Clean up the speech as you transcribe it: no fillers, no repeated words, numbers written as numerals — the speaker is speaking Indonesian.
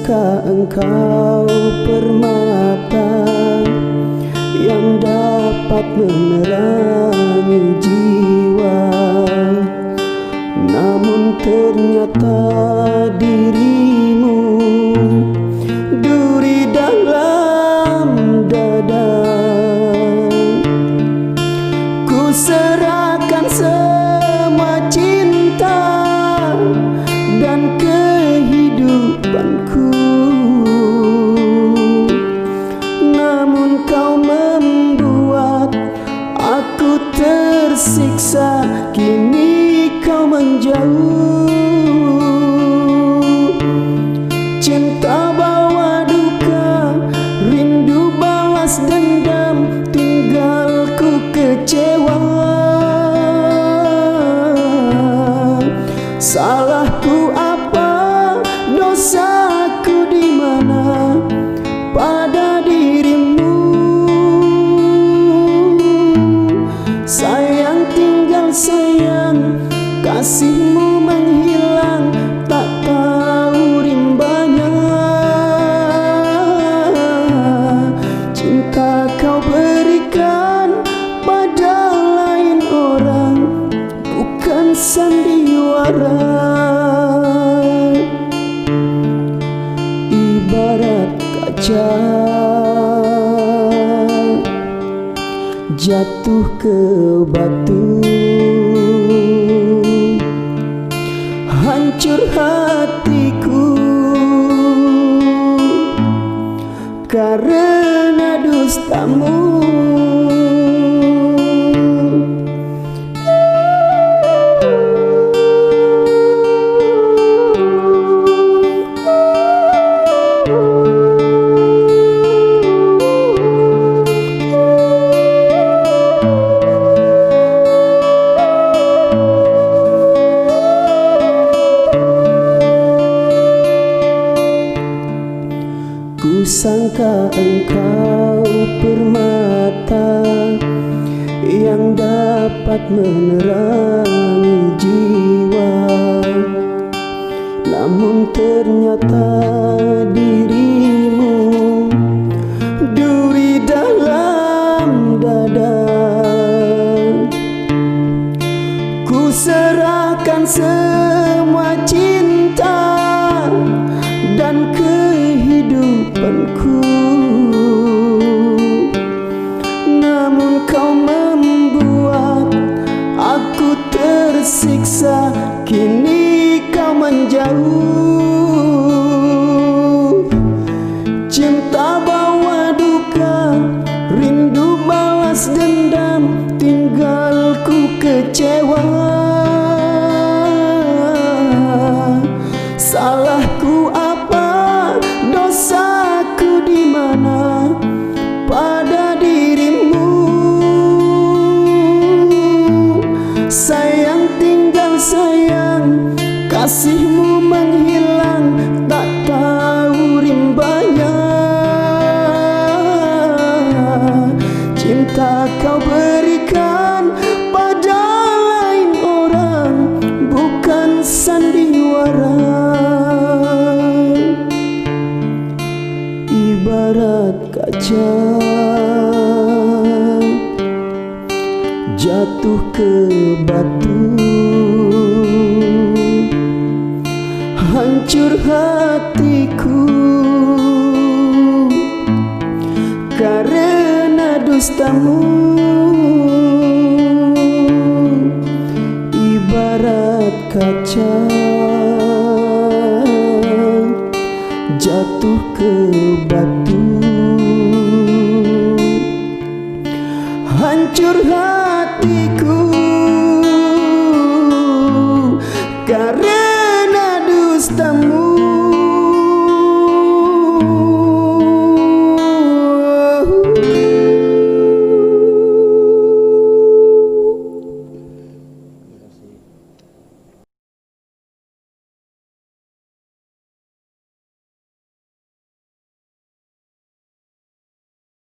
Kusangka engkau permata yang dapat menerangi jiwa, namun ternyata dirimu duri dalam dada. Ku serahkan semua cinta dan kehidupanku, namun kau membuat aku tersiksa. Kini kau menjauh, cinta bawa duka, rindu balas dendam, tinggalku kecewa. Salahku apa, dosaku di mana pada dirimu? Sayang tinggal sayang, kasihmu menghilang, tak tahu rimbanya. Cinta kau berikan pada lain orang, bukan sandiwara. Ibarat kaca jatuh ke batu, hancur hatiku karena dustamu. Kusangka engkau permata yang dapat menerangi jiwa, namun ternyata dirimu duri dalam dada. Ku serahkan semua cinta dan kehidupanku, namun kau membuat aku tersiksa. Kini kau menjauh, cinta bawa duka, rindu balas dendam, tinggalku kecewa. Salahku apa, dosaku di mana pada dirimu? Sayang tinggal sayang, kasihmu menghilang, tak tahu rimbanya. Cinta kau berikan pada lain orang, bukan sandiwara. Ibarat kaca jatuh ke batu, hancur hatiku karena dustamu. Ibarat kaca jatuh ke batu, hancur hatiku